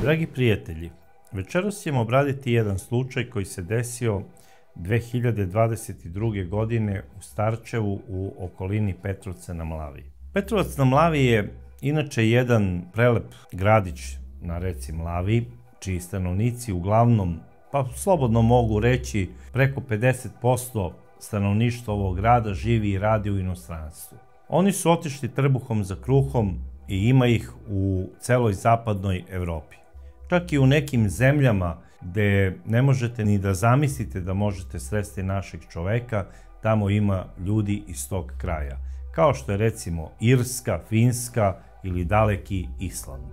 Dragi prijatelji, večeras ćemo obraditi jedan slučaj koji se desio 2022. godine u Starčevu u okolini Petrovca na Mlavi. Petrovac na Mlavi je inače jedan prelep gradić na reci Mlavi, čiji stanovnici uglavnom, pa slobodno mogu reći, preko 50% stanovništva ovog grada živi i radi u inostranstvu. Oni su otišli trbuhom za kruhom i ima ih u celoj zapadnoj Evropi. Čak i u nekim zemljama gde ne možete ni da zamislite da možete sresti našeg čoveka, tamo ima ljudi iz tog kraja. Kao što je recimo Irska, Finska ili daleki Island.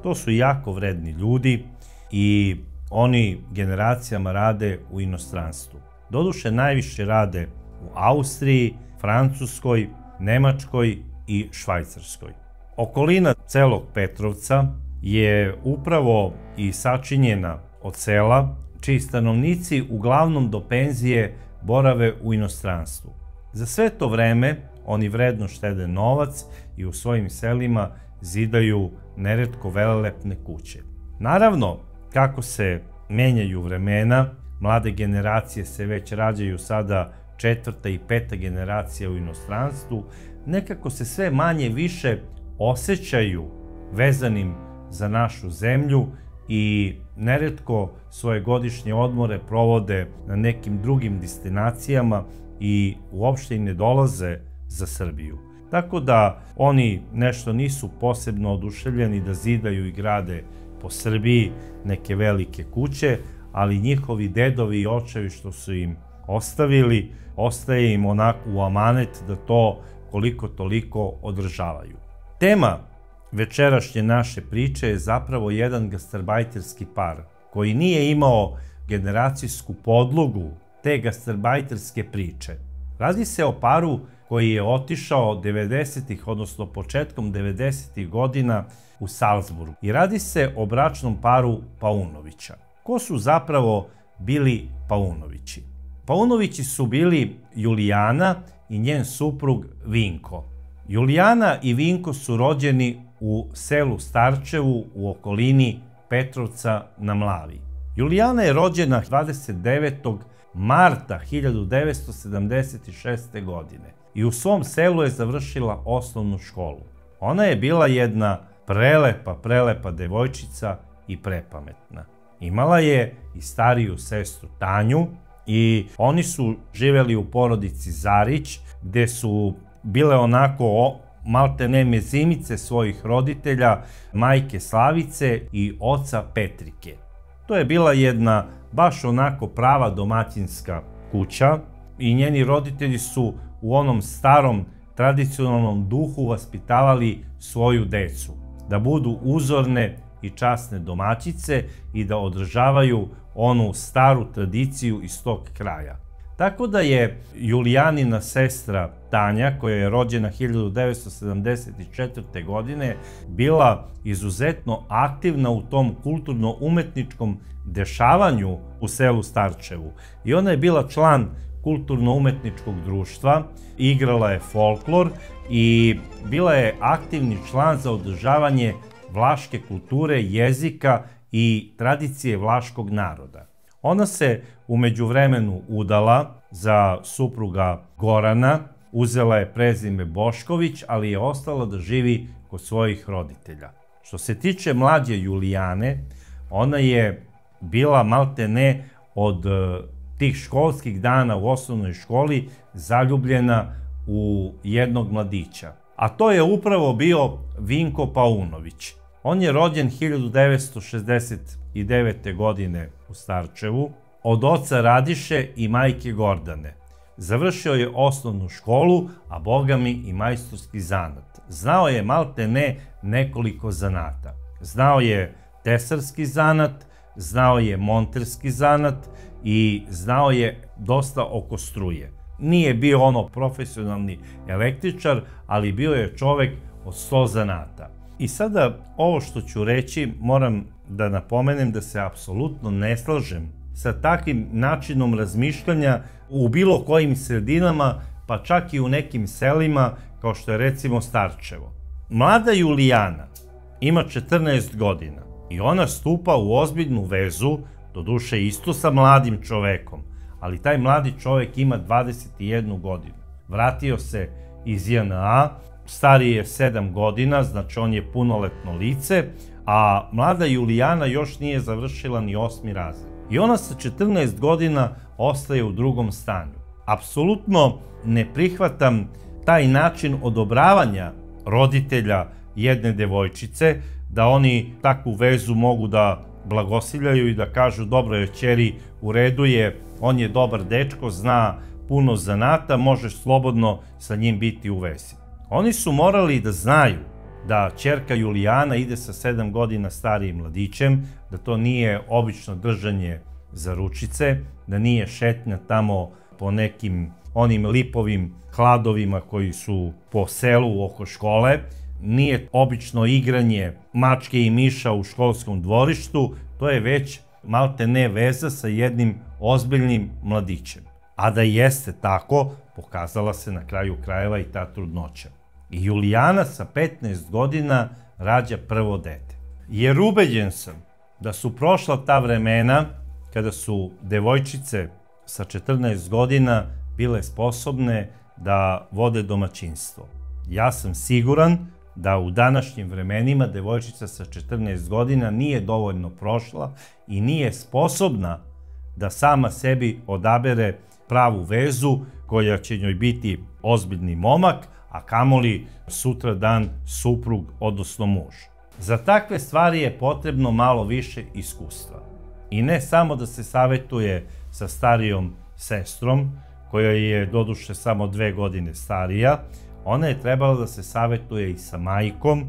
To su jako vredni ljudi i oni generacijama rade u inostranstvu. Doduše najviše rade u Austriji, Francuskoj, Nemačkoj i Švajcarskoj. Okolina celog Petrovca je upravo i sačinjena od sela, čiji stanovnici uglavnom do penzije borave u inostranstvu. Za sve to vreme oni vredno štede novac i u svojim selima zidaju neretko velelepne kuće. Naravno, kako se menjaju vremena, mlade generacije se već rađaju sada 4. i 5. generacija u inostranstvu, nekako se sve manje više osjećaju vezanim za našu zemlju i neretko svoje godišnje odmore provode na nekim drugim destinacijama i uopšte i ne dolaze za Srbiju. Tako da oni nešto nisu posebno oduševljeni da zidaju i grade po Srbiji neke velike kuće, ali njihovi dedovi i očevi što su im ostavili, ostaje im onako u amanet da to koliko toliko održavaju. Tema večerašnje naše priče je zapravo jedan gastarbajterski par koji nije imao generacijsku podlogu te gastarbajterske priče. Radi se o paru koji je otišao 90-ih, odnosno početkom 90-ih godina u Salzburg. I radi se o bračnom paru Paunovića. Ko su zapravo bili Paunovići? Paunovići su bili Julijana i njen suprug Vinko. Julijana i Vinko su rođeni u selu Starčevu u okolini Petrovca na Mlavi. Julijana je rođena 29. marta 1976. godine i u svom selu je završila osnovnu školu. Ona je bila jedna prelepa devojčica i prepametna. Imala je i stariju sestru Tanju i oni su živeli u porodici Zarić, gde su bile onako maltene mezimice svojih roditelja, majke Slavice i oca Petrike. To je bila jedna baš onako prava domaćinska kuća i njeni roditelji su u onom starom tradicionalnom duhu vaspitavali svoju decu, da budu uzorne i časne domaćice i da održavaju onu staru tradiciju iz tog kraja. Tako da je Julijanina sestra Tanja, koja je rođena 1974. godine, bila izuzetno aktivna u tom kulturno-umetničkom dešavanju u selu Starčevu. I ona je bila član kulturno-umetničkog društva, igrala je folklor i bila je aktivni član za održavanje vlaške kulture, jezika i tradicije vlaškog naroda. Ona se u međuvremenu udala za supruga Gorana, uzela je prezime Bošković, ali je ostala da živi kod svojih roditelja. Što se tiče mlađe Julijane, ona je bila maltene od tih školskih dana u osnovnoj školi zaljubljena u jednog mladića. A to je upravo bio Vinko Paunović. On je rođen 1969. godine u Starčevu od oca Radiše i majke Gordane. Završio je osnovnu školu, a bogami i majstorski zanat. Znao je maltene nekoliko zanata. Znao je tesarski zanat, znao je monterski zanat i znao je dosta oko struje. Nije bio ono profesionalni električar, ali bio je čovek od 100 zanata. I sada ovo što ću reći moram da napomenem da se apsolutno ne slažem sa takvim načinom razmišljanja u bilo kojim sredinama, pa čak i u nekim selima kao što je recimo Starčevo. Mlada Julijana ima 14 godina I ona stupa u ozbiljnu vezu, doduše isto sa mladim čovekom, ali taj mladi čovek ima 21 godinu. Vratio se iz JNA, stariji je 7 godina, znači on je punoletno lice, a mlada Julijana još nije završila ni 8. razred. I ona sa 14 godina ostaje u drugom stanju. Apsolutno ne prihvatam taj način odobravanja roditelja jedne devojčice, da oni takvu vezu mogu da blagosiljaju i da kažu dobro je ćeri, u redu je, on je dobar dečko, zna puno zanata, možeš slobodno sa njim biti u vezi. Oni su morali da znaju da ćerka Julijana ide sa 7 godina starijim mladićem, da to nije obično držanje za ručice, da nije šetnja tamo po nekim onim lipovim hladovima koji su po selu oko škole, nije obično igranje mačke i miša u školskom dvorištu, to je već malte ne veza sa jednim ozbiljnim mladićem. A da jeste tako, pokazala se na kraju krajeva i ta trudnoća. I Julijana sa 15 godina rađa prvo dete. Jer ubeđen sam da su prošla ta vremena kada su devojčice sa 14 godina bile sposobne da vode domaćinstvo. Ja sam siguran da u današnjim vremenima devojčica sa 14 godina nije dovoljno prošla i nije sposobna da sama sebi odabere pravu vezu koja će njoj biti ozbiljni momak, a kamoli sutra dan suprug, odnosno muž. Za takve stvari je potrebno malo više iskustva. I ne samo da se savetuje sa starijom sestrom, koja je doduše samo 2 godine starija, ona je trebala da se savetuje i sa majkom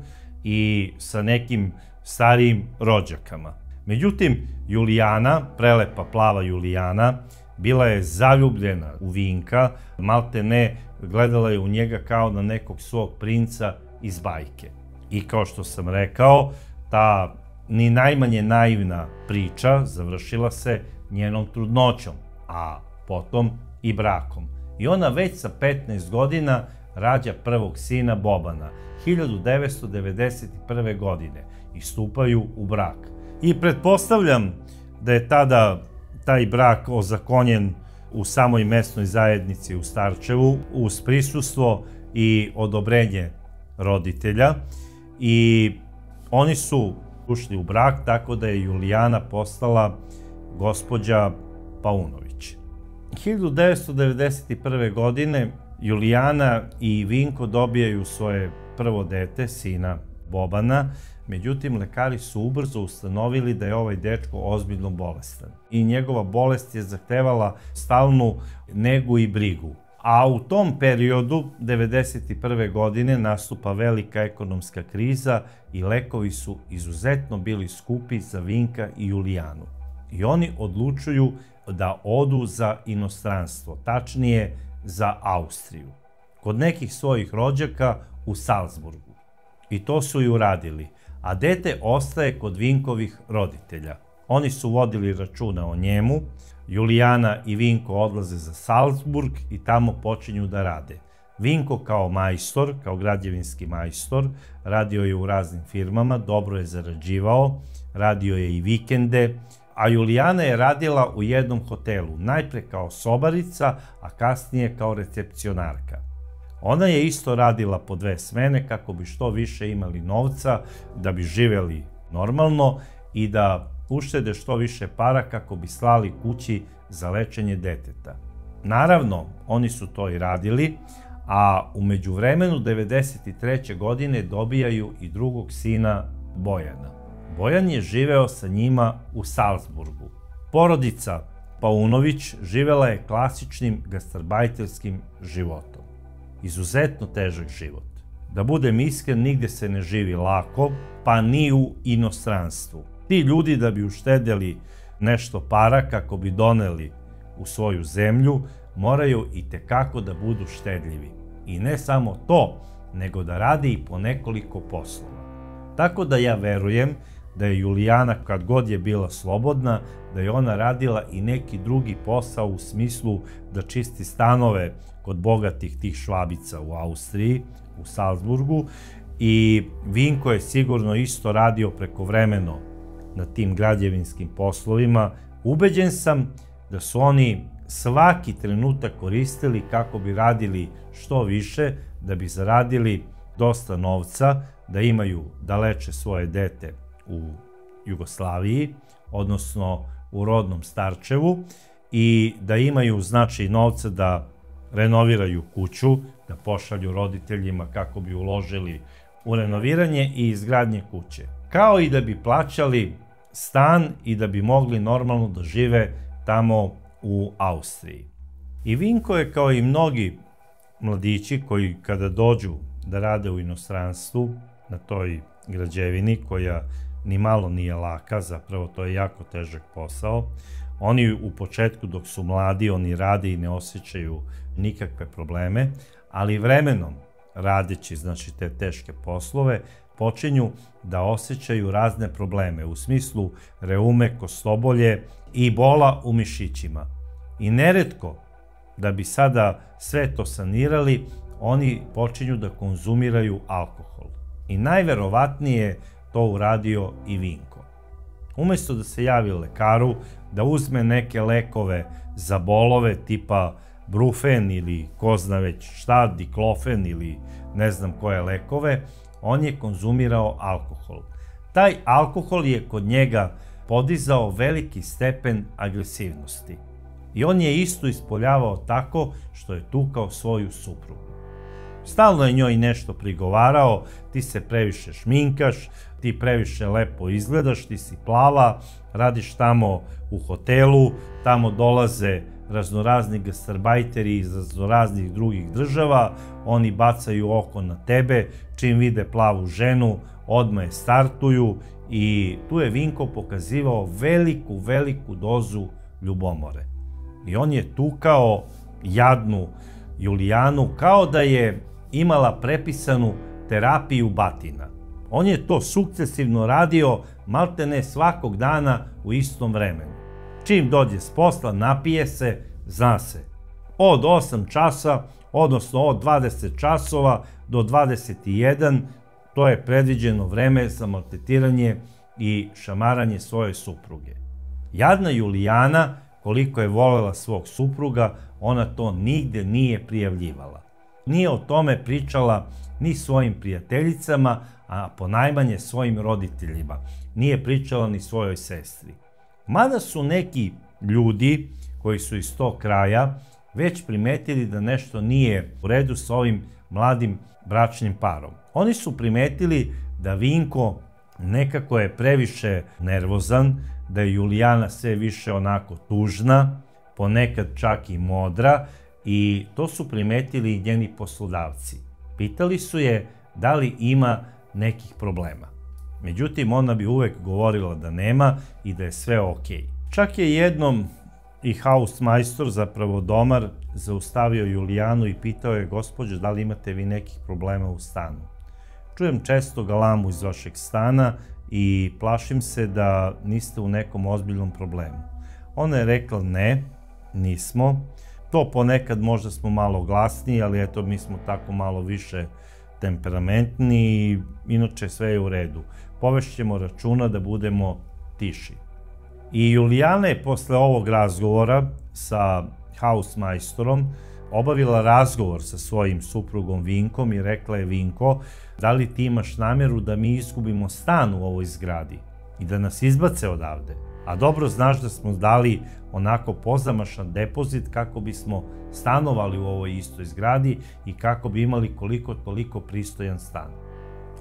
i sa nekim starijim rođakama. Međutim, Julijana, prelepa plava Julijana, bila je zaljubljena u Vinka, malte ne gledala je u njega kao na nekog svog princa iz bajke. I kao što sam rekao, ta ni najmanje naivna priča završila se njenom trudnoćom, a potom i brakom. I ona već sa 15 godina rađa prvog sina Bobana, 1991. godine, i stupaju u brak. I pretpostavljam da je tada taj brak ozakonjen u samoj mesnoj zajednici u Starčevu, uz prisustvo i odobrenje roditelja, i oni su ušli u brak tako da je Julijana postala gospođa Paunović. 1991. godine Julijana i Vinko dobijaju svoje prvo dete, sina Bobana, međutim lekari su ubrzo ustanovili da je ovaj dečko ozbiljno bolestan i njegova bolest je zahtevala stalnu negu i brigu. A u tom periodu, 1991. godine, nastupa velika ekonomska kriza i lekovi su izuzetno bili skupi za Vinka i Julijanu. I oni odlučuju da odu za inostranstvo, tačnije za Austriju, kod nekih svojih rođaka u Salzburgu. I to su i uradili, a dete ostaje kod Vinkovih roditelja. Oni su vodili računa o njemu, Julijana i Vinko odlaze za Salzburg i tamo počinju da rade. Vinko kao majstor, kao građevinski majstor, radio je u raznim firmama, dobro je zarađivao, radio je i vikende, a Julijana je radila u jednom hotelu, najpre kao sobarica, a kasnije kao recepcionarka. Ona je isto radila po 2 smene kako bi što više imali novca, da bi živeli normalno i da uštede što više para kako bi slali kući za lečenje deteta. Naravno, oni su to i radili, a u međuvremenu 1993. godine dobijaju i drugog sina Bojana. Bojan je živeo sa njima u Salzburgu. Porodica Paunović živela je klasičnim gastarbajterskim životom. Izuzetno težak život. Da budem iskren, nigde se ne živi lako, pa ni u inostranstvu. Ti ljudi da bi uštedeli nešto para kako bi doneli u svoju zemlju, moraju i tekako da budu štedljivi. I ne samo to, nego da rade i po nekoliko poslova. Tako da ja verujem da je Julijana, kad god je bila slobodna, da je ona radila i neki drugi posao u smislu da čisti stanove kod bogatih tih Švabica u Austriji, u Salzburgu, i Vinko je sigurno isto radio prekovremeno na tim građevinskim poslovima, ubeđen sam da su oni svaki trenutak koristili kako bi radili što više, da bi zaradili dosta novca, da imaju da leče svoje dete u Jugoslaviji, odnosno u rodnom Starčevu, i da imaju znači novca da renoviraju kuću, da pošalju roditeljima kako bi uložili u renoviranje i izgradnje kuće. Kao i da bi plaćali stan i da bi mogli normalno da žive tamo u Austriji. I Vinko je, kao i mnogi mladići koji kada dođu da rade u inostranstvu na toj građevini, koja ni malo nije laka, zapravo to je jako težak posao. Oni u početku dok su mladi, oni rade i ne osjećaju nikakve probleme, ali vremenom radeći znači te teške poslove počinju da osjećaju razne probleme u smislu reume, kostobolje i bola u mišićima. I neretko, da bi sada sve to sanirali, oni počinju da konzumiraju alkohol. I najverovatnije to uradio i Vinko. Umesto da se javi lekaru, da uzme neke lekove za bolove tipa brufen ili ko zna već šta, diklofen ili ne znam koje lekove, on je konzumirao alkohol. Taj alkohol je kod njega podizao veliki stepen agresivnosti. I on je isto ispoljavao tako što je tukao svoju suprugu. Stalno je njoj nešto prigovarao: ti se previše šminkaš, ti previše lepo izgledaš, ti si plava, radiš tamo u hotelu, tamo dolaze raznorazni gastarbajteri iz raznoraznih drugih država, oni bacaju oko na tebe, čim vide plavu ženu, odmah je startuju, i tu je Vinko pokazivao veliku dozu ljubomore. I on je tukao jadnu Julijanu kao da je imala prepisanu terapiju batina. On je to sukcesivno radio maltene svakog dana u istom vremenu. Čim dođe s posla, napije se, zna se. Od 8 časa, odnosno od 20 časova do 21, to je predviđeno vreme za maltretiranje i šamaranje svoje supruge. Jadna Julijana, koliko je volela svog supruga, ona to nigde nije prijavljivala. Nije o tome pričala ni svojim prijateljicama, a ponajmanje svojim roditeljima. Nije pričala ni svojoj sestri. Mada su neki ljudi koji su iz tog kraja već primetili da nešto nije u redu s ovim mladim bračnim parom. Oni su primetili da Vinko nekako je previše nervozan, da je Julijana sve više onako tužna, ponekad čak i modra, i to su primetili i njeni poslodavci. Pitali su je da li ima nekih problema. Međutim, ona bi uvek govorila da nema i da je sve okej. Čak je jednom i hausmajstor, zapravo domar, zaustavio Julijanu i pitao je: gospođo, da li imate vi nekih problema u stanu? Čujem često galamu iz vašeg stana i plašim se da niste u nekom ozbiljnom problemu. Ona je rekla: ne, nismo. To ponekad možda smo malo glasniji, ali eto, mi smo tako malo više temperamentni i inače sve je u redu. Povešćemo računa da budemo tiši. I Julijana je posle ovog razgovora sa hausmajstorom obavila razgovor sa svojim suprugom Vinkom i rekla je: Vinko, da li ti imaš nameru da mi izgubimo stan u ovoj zgradi i da nas izbace odavde? A dobro znaš da smo dali onako pozamašan depozit kako bismo stanovali u ovoj istoj zgradi i kako bi imali koliko toliko pristojan stan.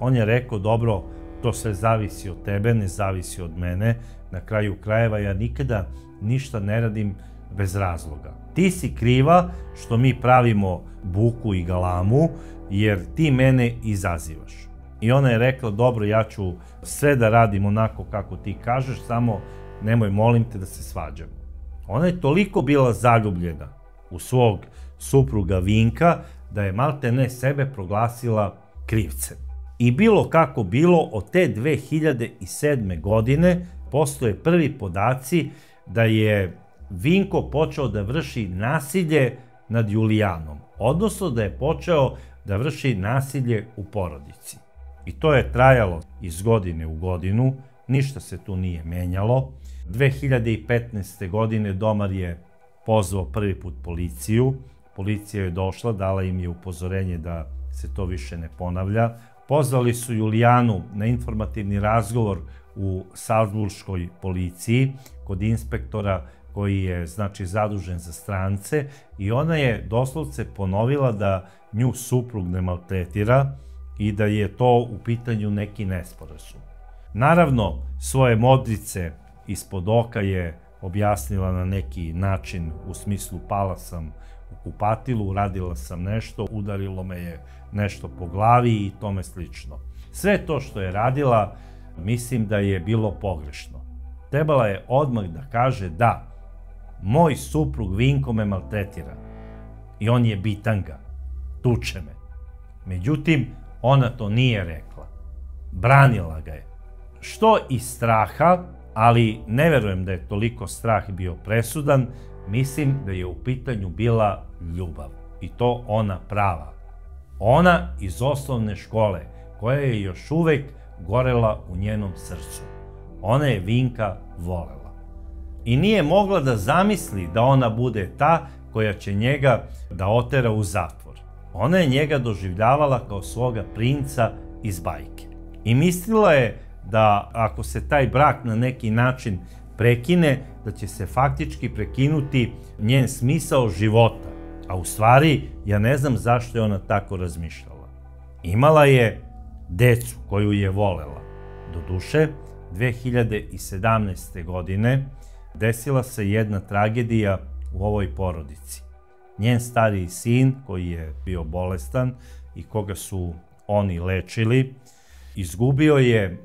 On je rekao: dobro, to sve zavisi od tebe, ne zavisi od mene. Na kraju krajeva ja nikada ništa ne radim bez razloga. Ti si kriva što mi pravimo buku i galamu, jer ti mene izazivaš. I ona je rekla: dobro, ja ću sve da radim onako kako ti kažeš, samo nemoj, molim te, da se svađamo. Ona je toliko bila zaljubljena u svog supruga Vinka da je maltene sebe proglasila krivcem. I bilo kako bilo, od te 2007. godine postoje prvi podaci da je Vinko počeo da vrši nasilje nad Julijanom, odnosno da je počeo da vrši nasilje u porodici. I to je trajalo iz godine u godinu, Ništa se tu nije menjalo. 2015. godine domar je pozvao prvi put policiju. Policija je došla, dala im je upozorenje da se to više ne ponavlja. Pozvali su Julijanu na informativni razgovor u salzburškoj policiji kod inspektora koji je zadužen za strance i ona je doslovce ponovila da nju suprug ne maltretira i da je to u pitanju neki nesporazum. Naravno, svoje modrice ispod oka je objasnila na neki način u smislu pala sam u kupatilu, uradila sam nešto, udarilo me je nešto po glavi i tome slično. Sve to što je radila, mislim da je bilo pogrešno. Trebala je odmah da kaže da, moj suprug Vinko me maltretira i on je bitanga, tuče me. Međutim, ona to nije rekla. Branila ga je. Što iz straha, ali ne verujem da je toliko strah bio presudan, mislim da je u pitanju bila ljubav. I to ona prava. Ona iz osnovne škole, koja je još uvek gorela u njenom srcu. Ona je Vinka volela. I nije mogla da zamisli da ona bude ta koja će njega da otera u zatvor. Ona je njega doživljavala kao svoga princa iz bajke. I mislila je da ako se taj brak na neki način prekine, da će se faktički prekinuti njen smisao života. A u stvari, ja ne znam zašto je ona tako razmišljala. Imala je decu koju je volela. Doduše, 2017. godine desila se jedna tragedija u ovoj porodici. Njen stariji sin, koji je bio bolestan i koga su oni lečili, izgubio je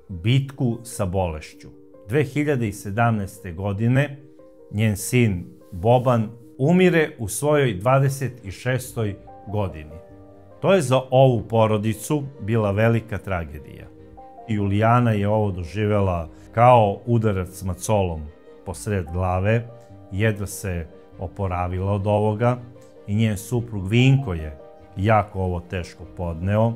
bitku sa bolešću. 2017. godine njen sin Boban umire u svojoj 26. godini. To je za ovu porodicu bila velika tragedija. Julijana je ovo doživela kao udarac macolom posred glave, jedva se oporavila od ovoga i njen suprug Vinko je jako ovo teško podneo.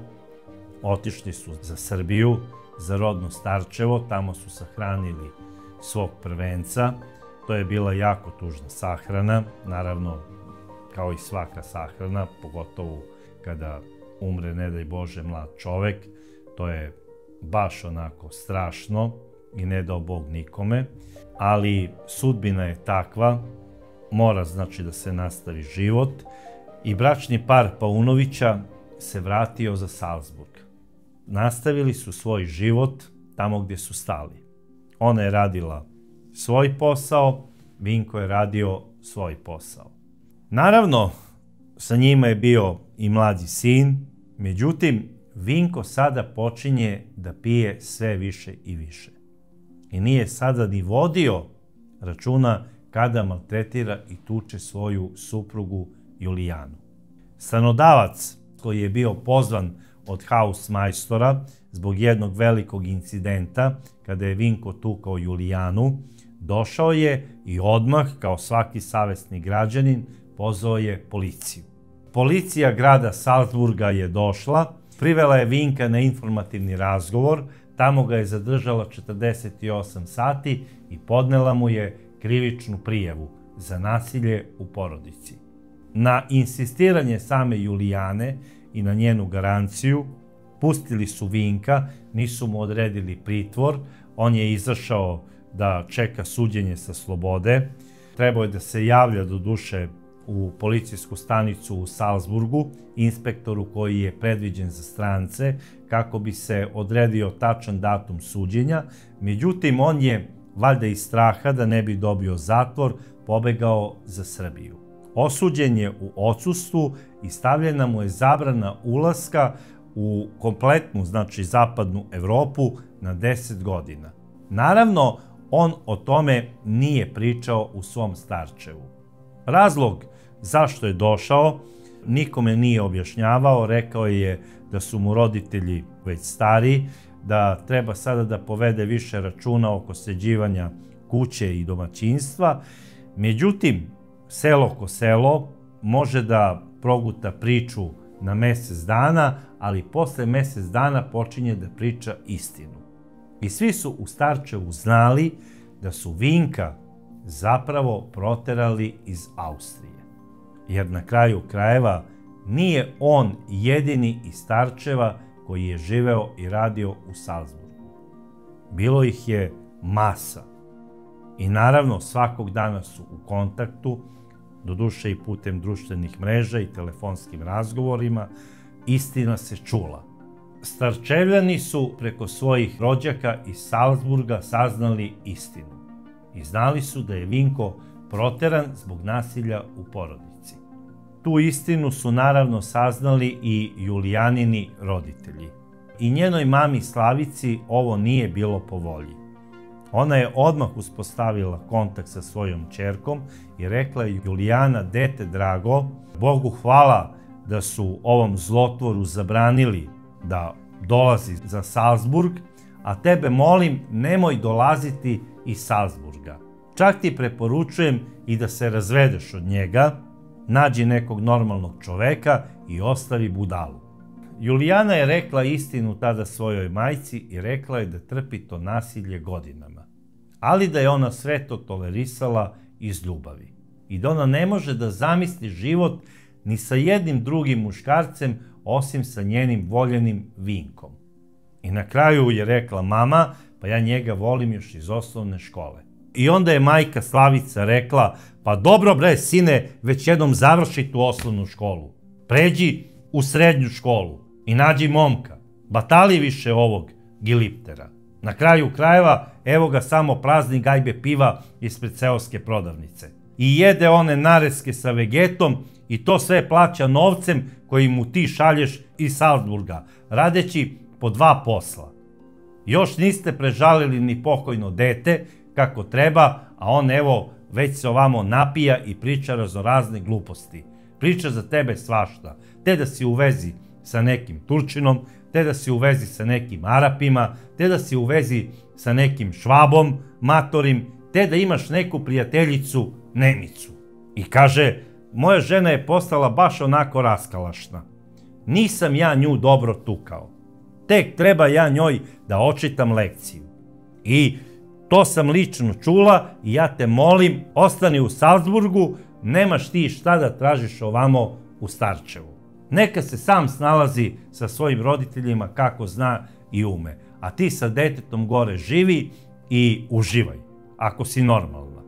Otišli su za Srbiju, za rodno Starčevo, tamo su sahranili svog prvenca. To je bila jako tužna sahrana, naravno kao i svaka sahrana, pogotovo kada umre, ne daj Bože, mlad čovek. To je baš onako strašno i ne dao Bog nikome, ali sudbina je takva, mora da se nastavi život i bračni par Paunovića se vratio za Salzburg. Nastavili su svoj život tamo gdje su stali. Ona je radila svoj posao, Vinko je radio svoj posao. Naravno, sa njima je bio i mlađi sin, međutim, Vinko sada počinje da pije sve više i više. I nije sada ni vodio računa kada maltretira i tuče svoju suprugu Julijanu. Stanodavac koji je bio pozvan od hausmajstora zbog jednog velikog incidenta kada je Vinko tukao Julijanu, došao je i odmah, kao svaki savesni građanin, pozvao je policiju. Policija grada Salzburga je došla, privela je Vinka na informativni razgovor, tamo ga je zadržala 48 sati i podnela mu je krivičnu prijavu za nasilje u porodici. Na insistiranje same Julijane i na njenu garanciju, pustili su Vinka, nisu mu odredili pritvor, on je izašao da čeka suđenje sa slobode. Trebao je da se javlja doduše u policijsku stanicu u Salzburgu, inspektoru koji je predviđen za strance, kako bi se odredio tačan datum suđenja. Međutim, on je, valjda iz straha da ne bi dobio zatvor, pobegao za Srbiju. Osuđen je u odsustvu i stavljena mu je zabrana ulaska u kompletnu, zapadnu Evropu na 10 godina. Naravno, on o tome nije pričao u svom Starčevu. Razlog zašto je došao nikome nije objašnjavao, rekao je da su mu roditelji već stari, da treba sada da povede više računa oko sređivanja kuće i domaćinstva. Međutim, selo ko selo može da proguta priču na mesec dana, ali posle mesec dana počinje da priča istinu. I svi su u Starčevu znali da su Vinka zapravo proterali iz Austrije. Jer na kraju krajeva nije on jedini iz Starčeva koji je živeo i radio u Salzburgu. Bilo ih je masa. I naravno svakog dana su u kontaktu, doduše i putem društvenih mreža i telefonskim razgovorima, istina se čula. Starčevljani su preko svojih rođaka iz Salzburga saznali istinu i znali su da je Vinko proteran zbog nasilja u porodici. Tu istinu su naravno saznali i Julijanini roditelji. I njenoj mami Slavici ovo nije bilo po volji. Ona je odmah uspostavila kontakt sa svojom ćerkom i rekla je: Julijana, dete drago, Bogu hvala da su ovom zlotvoru zabranili da dolazi za Salzburg, a tebe molim, nemoj dolaziti iz Salzburga. Čak ti preporučujem i da se razvedeš od njega, nađi nekog normalnog čoveka i ostavi budalu. Julijana je rekla istinu tada svojoj majci i rekla je da trpi to nasilje godinama, ali da je ona sve to tolerisala iz ljubavi i da ona ne može da zamisli život ni sa jednim drugim muškarcem osim sa njenim voljenim Vinkom. I na kraju je rekla: mama, pa ja njega volim još iz osnovne škole. I onda je majka Slavica rekla: pa dobro bre sine, već jednom završi tu osnovnu školu. Pređi u srednju školu i nađi momka. Batali više ovog giliptera. Na kraju krajeva, evo ga samo prazni gajbe piva ispred seoske prodavnice. I jede one nareske sa vegetom i to sve plaća novcem koji mu ti šalješ iz Salzburga, radeći po 2 posla. Još niste prežalili ni pokojno dete kako treba, a on evo već se ovamo napija i priča raznorazne gluposti. Priča za tebe svašta, te da si u vezi sa nekim Turčinom, te da si u vezi sa nekim Arapima, te da si u vezi sa nekim Švabom, matorim, te da imaš neku prijateljicu Nemicu. I kaže: moja žena je postala baš onako raskalašna. Nisam ja nju dobro tukao. Tek treba ja njoj da očitam lekciju. I to sam lično čula i ja te molim, ostani u Salzburgu, nemaš ti šta da tražiš ovamo u Starčevu. Neka se sam snalazi sa svojim roditeljima kako zna i ume, a ti sa detetom gore živi i uživaj, ako si normalna.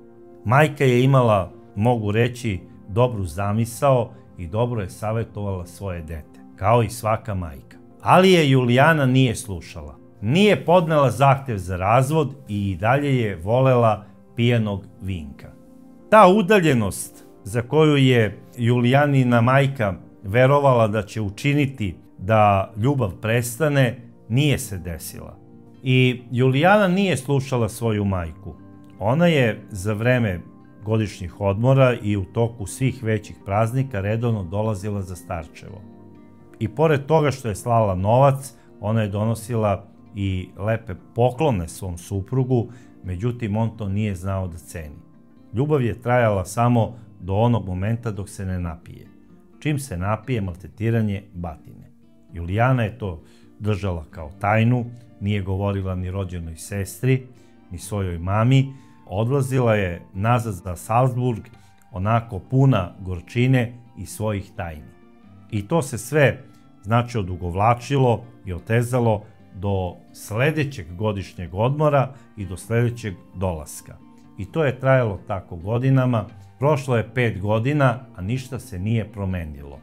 Majka je imala, mogu reći, dobru zamisao i dobro je savjetovala svoje dete, kao i svaka majka. Ali je Julijana nije slušala. Nije podnela zahtev za razvod i dalje je volela pijanog Vinka. Ta udaljenost za koju je Julijanina majka verovala da će učiniti da ljubav prestane, nije se desila. I Julijana nije slušala svoju majku. Ona je za vreme godišnjih odmora i u toku svih većih praznika redovno dolazila za Starčevo. I pored toga što je slala novac, ona je donosila i lepe poklone svom suprugu, međutim on to nije znao da ceni. Ljubav je trajala samo do onog momenta dok se ne napije. Čim se napije, maltretiranje batine. Julijana je to držala kao tajnu, nije govorila ni rođenoj sestri, ni svojoj mami. Odlazila je nazad za Salzburg, onako puna gorčine i svojih tajni. I to se sve, znači, odugovlačilo i otezalo do sledećeg godišnjeg odmora i do sledećeg dolaska. I to je trajalo tako godinama. Prošlo je 5 godina, a ništa se nije promenilo.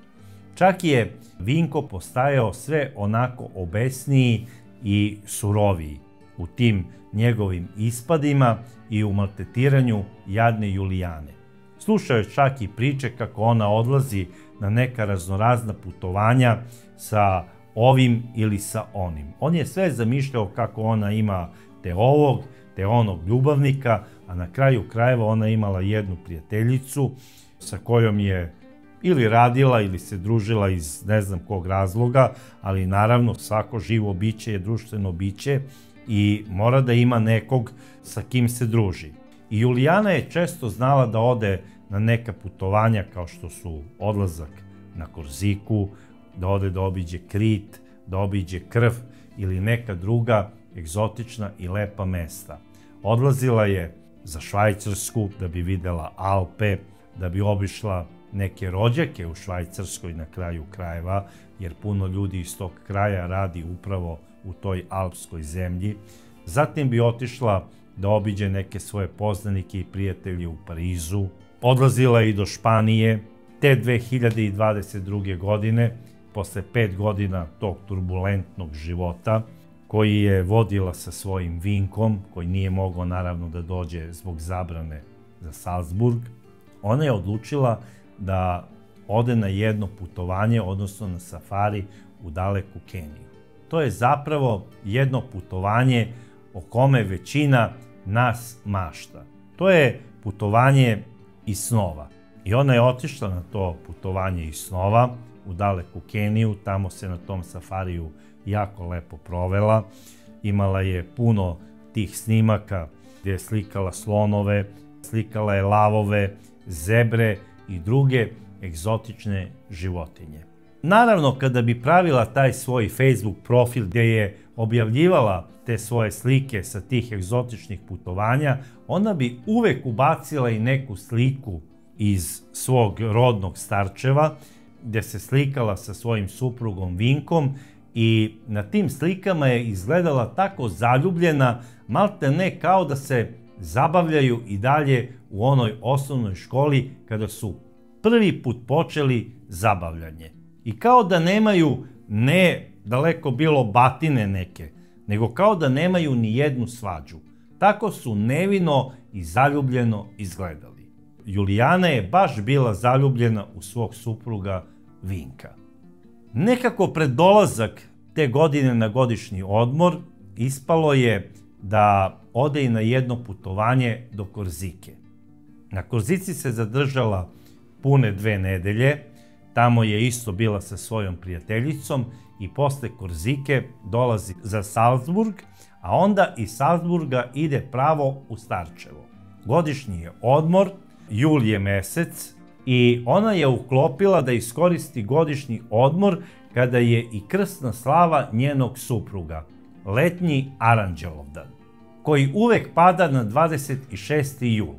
Čak je Vinko postajao sve onako obesniji i suroviji u tim njegovim ispadima i u maltretiranju jadne Julijane. Slušao je čak i priče kako ona odlazi na neka raznorazna putovanja sa ovim ili sa onim. On je sve zamišljao kako ona ima te ovog, te onog ljubavnika, a na kraju krajeva ona imala jednu prijateljicu sa kojom je ili radila ili se družila iz ne znam kog razloga, ali naravno svako živo biće je društveno biće i mora da ima nekog sa kim se druži. I Julijana je često znala da ode na neka putovanja kao što su odlazak na Korziku, da ode da obiđe Krit, da obiđe Krf ili neka druga egzotična i lepa mesta. Odlazila je za Švajcarsku da bi videla Alpe, da bi obišla neke rođake u Švajcarskoj na kraju krajeva, jer puno ljudi iz tog kraja radi upravo u toj alpskoj zemlji. Zatim bi otišla da obiđe neke svoje poznanike i prijatelje u Parizu. Odlazila i do Španije. Te 2022. godine, posle 5 godina tog turbulentnog života, koji je vodila sa svojim Vinkom, koji nije mogao naravno da dođe zbog zabrane za Salzburg, ona je odlučila da ode na jedno putovanje, odnosno na safari u daleku Keniju. To je zapravo jedno putovanje o kome većina nas mašta. To je putovanje iz snova. I ona je otišla na to putovanje iz snova u daleku Keniju, tamo se na tom safariju jako lepo provela. Imala je puno tih snimaka gdje je slikala slonove, slikala je lavove, zebre i druge egzotične životinje. Naravno, kada bi pravila taj svoj Facebook profil gdje je objavljivala te svoje slike sa tih egzotičnih putovanja, ona bi uvek ubacila i neku sliku iz svog rodnog Starčeva, gdje se slikala sa svojim suprugom Vinkom i na tim slikama je izgledala tako zaljubljena, malte ne kao da se zabavljaju i dalje u onoj osnovnoj školi kada su prvi put počeli zabavljanje. I kao da nemaju, ne daleko bilo batine neke, nego kao da nemaju ni jednu svađu. Tako su nevino i zaljubljeno izgledali. Julijana je baš bila zaljubljena u svog supruga Vinka. Nekako pred dolazak te godine na godišnji odmor ispalo je da ode i na jedno putovanje do Korzike. Na Korzici se zadržala pune 2 nedelje, tamo je isto bila sa svojom prijateljicom i posle Korzike dolazi za Salzburg, a onda iz Salzburga ide pravo u Starčevo. Godišnji je odmor, jul je mesec i ona je uklopila da iskoristi godišnji odmor kada je i krsna slava njenog supruga, letnji Aranđelovdan, koji uvek pada na 26. jul.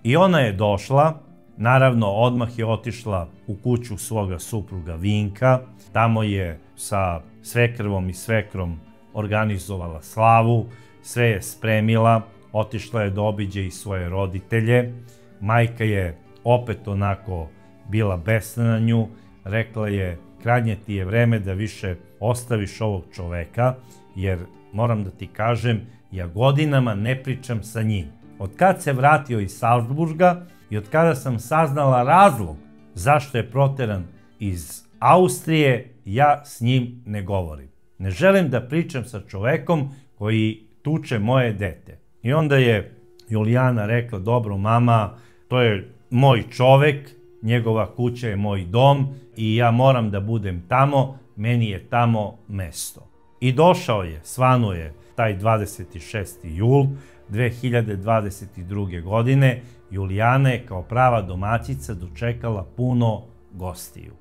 I ona je došla, naravno odmah je otišla u kuću svoga supruga Vinka, tamo je sa svekrvom i svekrom organizovala slavu, sve je spremila, otišla je da obiđe i svoje roditelje. Majka je opet onako bila besna na nju, rekla je krajnje ti je vreme da više ostaviš ovog čoveka, jer moram da ti kažem, ja godinama ne pričam sa njim. Od kad se vratio iz Salzburga i od kada sam saznala razlog zašto je proteran iz Austrije, ja s njim ne govorim. Ne želim da pričam sa čovekom koji tuče moje dete. I onda je Julijana rekla, dobro mama, to je moj čovek, njegova kuća je moj dom i ja moram da budem tamo, meni je tamo mesto. I došao je, svanuo je taj 26. jul 2022. godine. Julijana je kao prava domaćica dočekala puno gostiju.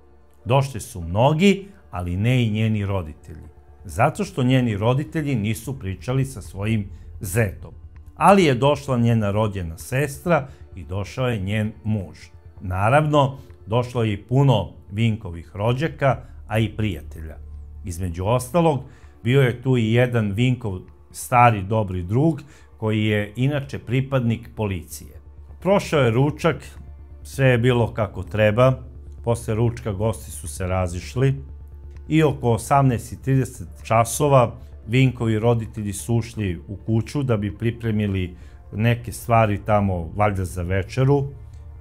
Došli su mnogi, ali ne i njeni roditelji. Zato što njeni roditelji nisu pričali sa svojim zetom. Ali je došla njena rođena sestra i došao je njen muž. Naravno, došlo je i puno Vinkovih rođaka, a i prijatelja. Između ostalog, bio je tu i jedan Vinkov stari dobri drug, koji je inače pripadnik policije. Prošao je ručak, sve je bilo kako treba, posle ručka gosti su se razišli i oko 18:30 časova Vinkovi roditelji su ušli u kuću da bi pripremili neke stvari tamo, valjda za večeru,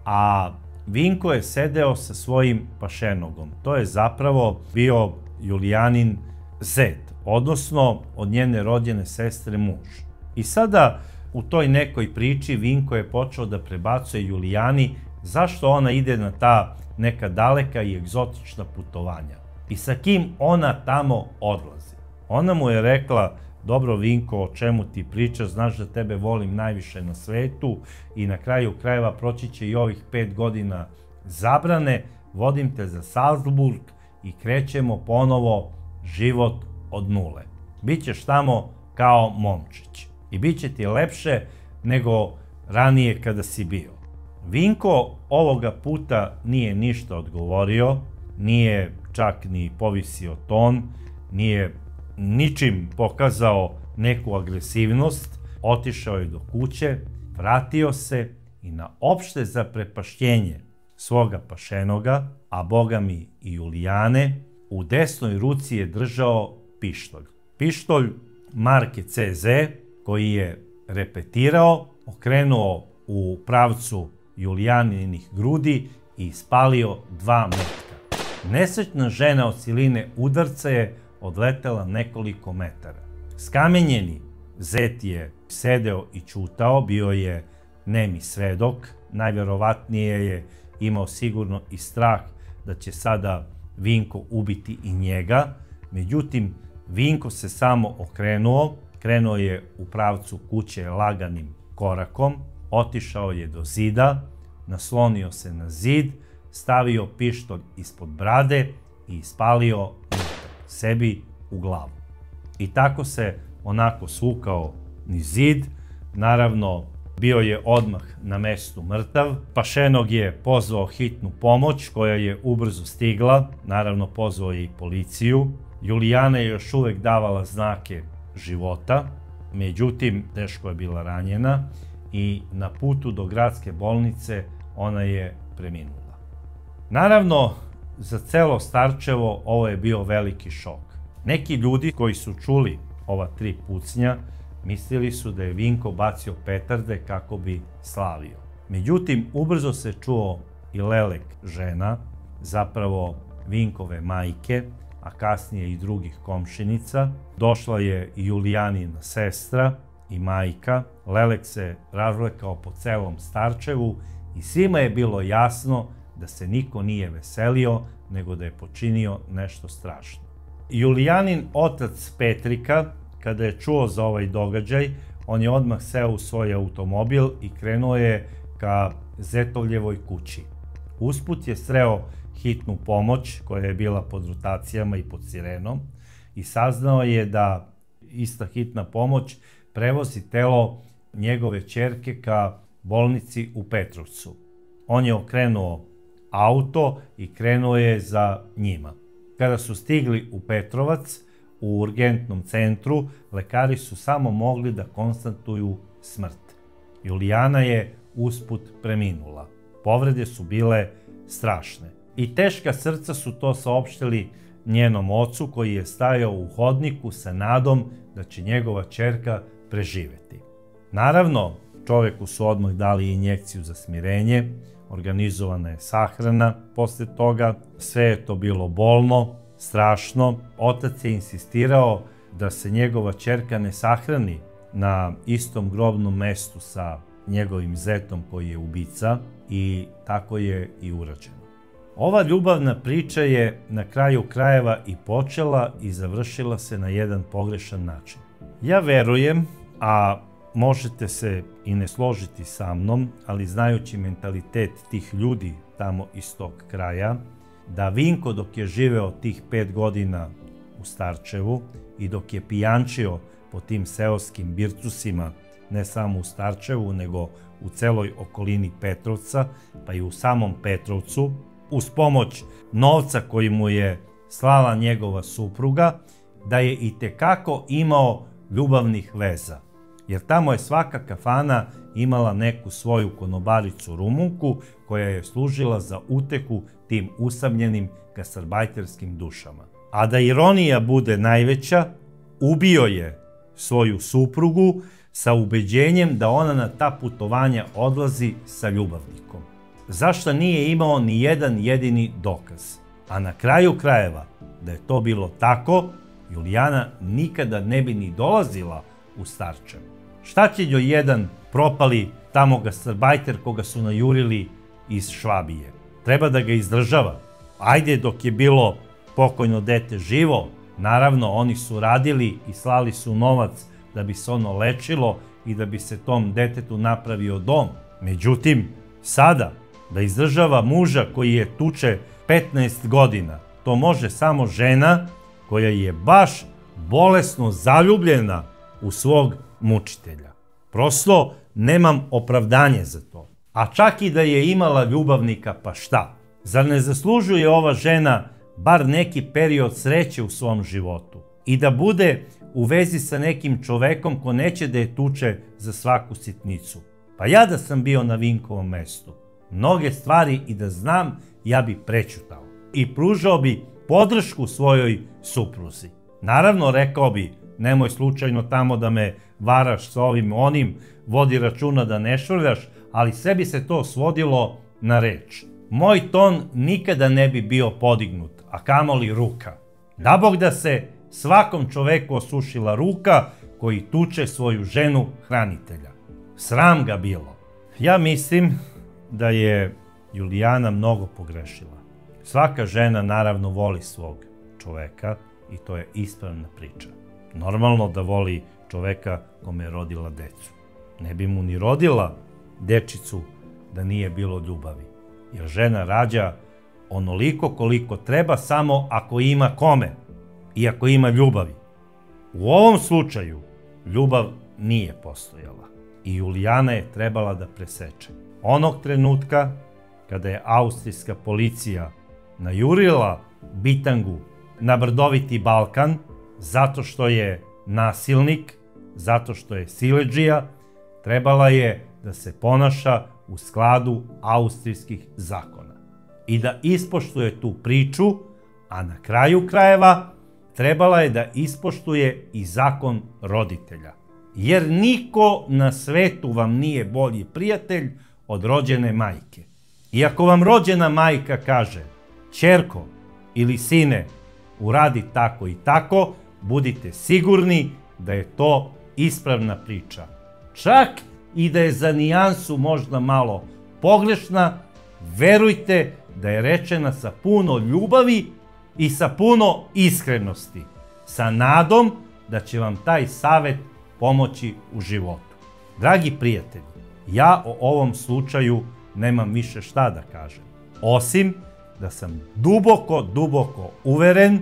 a Vinko je sedeo sa svojim pašenogom. To je zapravo bio Julijanin zet, odnosno od njene rođene sestre muž. I sada u toj nekoj priči Vinko je počeo da prebacuje Julijani zašto ona ide na ta neka daleka i egzotična putovanja i sa kim ona tamo odlazi. Ona mu je rekla, dobro Vinko, o čemu ti pričaš, znaš da tebe volim najviše na svetu i na kraju krajeva proći će i ovih 5 godina zabrane, vodim te za Salzburg i krećemo ponovo život od nule. Bićeš tamo kao momčić i bit će ti lepše nego ranije kada si bio. Vinko ovoga puta nije ništa odgovorio, nije čak ni povisio ton, nije ničim pokazao neku agresivnost, otišao je do kuće, vratio se i na opšte zaprepašćenje svoga pašenoga, a bogami i Julijane, u desnoj ruci je držao pištolj. Pištolj marke CZ koji je repetirao, okrenuo u pravcu Julijaninih grudi i ispalio 2 metka. Nesrećna žena od siline udarca je odletela nekoliko metara. Skamenjeni zet je sedeo i ćutao, bio je nemi svedok, najverovatnije je imao sigurno i strah da će sada Vinko ubiti i njega. Međutim, Vinko se samo okrenuo, krenuo je u pravcu kuće laganim korakom, otišao je do zida, naslonio se na zid, stavio pištolj ispod brade i ispalio sebi u glavu. I tako se onako svukao niz zid. Naravno, bio je odmah na mestu mrtav. Pašenog je pozvao hitnu pomoć koja je ubrzo stigla. Naravno, pozvao je i policiju. Julijana je još uvek davala znake života. Međutim, teško je bila ranjena i na putu do gradske bolnice ona je preminula. Naravno, za celo Starčevo ovo je bio veliki šok. Neki ljudi koji su čuli ova 3 pucnja mislili su da je Vinko bacio petarde kako bi slavio. Međutim, ubrzo se čuo i lelek žena, zapravo Vinkove majke, a kasnije i drugih komšinica. Došla je i Julijanina sestra i majka. Lelek se razvlekao po celom Starčevu i svima je bilo jasno da se niko nije veselio, nego da je počinio nešto strašno. Julijanin otac Petrika, kada je čuo za ovaj događaj, on je odmah seo u svoj automobil i krenuo je ka zetovljevoj kući. Usput je sreo hitnu pomoć koja je bila pod rotacijama i pod sirenom i saznao je da ista hitna pomoć prevozi telo njegove ćerke ka bolnici u Petrovcu. On je okrenuo auto i krenuo je za njima. Kada su stigli u Petrovac, u urgentnom centru, lekari su samo mogli da konstatuju smrt. Julijana je usput preminula. Povrede su bile strašne. I teška srca su to saopštili njenom ocu koji je stajao u hodniku sa nadom da će njegova ćerka preživeti. Naravno, čoveku su odmah dali injekciju za smirenje, organizovana je sahrana posle toga, sve je to bilo bolno, strašno. Otac je insistirao da se njegova ćerka ne sahrani na istom grobnom mestu sa njegovim zetom koji je ubica i tako je i urađeno. Ova ljubavna priča je na kraju krajeva i počela i završila se na jedan pogrešan način. Ja verujem, a možete se i ne složiti sa mnom, ali znajući mentalitet tih ljudi tamo iz tog kraja, da Vinko dok je živeo tih 5 godina u Starčevu i dok je pijančio po tim seoskim bircusima, ne samo u Starčevu, nego u celoj okolini Petrovca, pa i u samom Petrovcu, uz pomoć novca koji mu je slala njegova supruga, da je itekako imao ljubavnih veza. Jer tamo je svaka kafana imala neku svoju konobaricu Rumunku koja je služila za utehu tim usamljenim gastarbajterskim dušama. A da ironija bude najveća, ubio je svoju suprugu sa ubeđenjem da ona na ta putovanja odlazi sa ljubavnikom. Zašto nije imao ni jedan jedini dokaz? A na kraju krajeva, da je to bilo tako, Julijana nikada ne bi ni dolazila u Starčevo. Šta će joj jedan propali tamo gastarbajter koga su najurili iz Švabije? Treba da ga izdržava. Ajde, dok je bilo pokojno dete živo, naravno oni su radili i slali su novac da bi se ono lečilo i da bi se tom detetu napravio dom. Međutim, sada da izdržava muža koji je tuče 15 godina, to može samo žena koja je baš bolesno zaljubljena u svog mučitelja. Prosto nemam opravdanje za to. A čak i da je imala ljubavnika, pa šta? Zar ne zaslužuje ova žena bar neki period sreće u svom životu i da bude u vezi sa nekim čovekom ko neće da je tuče za svaku sitnicu? Pa ja da sam bio na Vinkovom mestu, mnoge stvari i da znam, ja bi prećutao i pružao bi podršku svojoj supruzi. Naravno, rekao bi, nemoj slučajno tamo da me varaš sa ovim onim, vodi računa da ne švrljaš, ali sve bi se to svodilo na reč. Moj ton nikada ne bi bio podignut, a kamoli ruka. Da Bog da se svakom čoveku osušila ruka koji tuče svoju ženu hranitelja. Sram ga bilo. Ja mislim da je Julijana mnogo pogrešila. Svaka žena naravno voli svog čoveka i to je ispravna priča. Normalno da voli čoveka kome je rodila decu. Ne bi mu ni rodila dečicu da nije bilo ljubavi. Jer žena rađa onoliko koliko treba samo ako ima kome i ako ima ljubavi. U ovom slučaju ljubav nije postojala i Julijana je trebala da preseče. Onog trenutka kada je austrijska policija najurila bitangu na brdoviti Balkan zato što je nasilnik, zato što je siledžija, trebala je da se ponaša u skladu austrijskih zakona i da ispoštuje tu priču, a na kraju krajeva trebala je da ispoštuje i zakon roditelja. Jer niko na svetu vam nije bolji prijatelj od rođene majke. I ako vam rođena majka kaže, ćerko ili sine, uradi tako i tako, budite sigurni da je to ispravna priča. Čak i da je za nijansu možda malo pogrešna, verujte da je rečena sa puno ljubavi i sa puno iskrenosti, sa nadom da će vam taj savet pomoći u životu. Dragi prijatelji, ja o ovom slučaju nemam više šta da kažem, osim da sam duboko uveren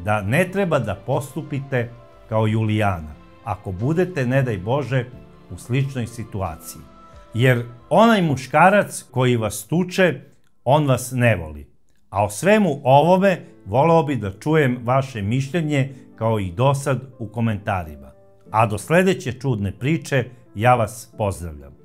da ne treba da postupite kao Julijana, ako budete, ne daj Bože, u sličnoj situaciji. Jer onaj muškarac koji vas tuče, on vas ne voli. A o svemu ovome voleo bi da čujem vaše mišljenje kao i dosad u komentarima. A do sledeće čudne priče ja vas pozdravljam.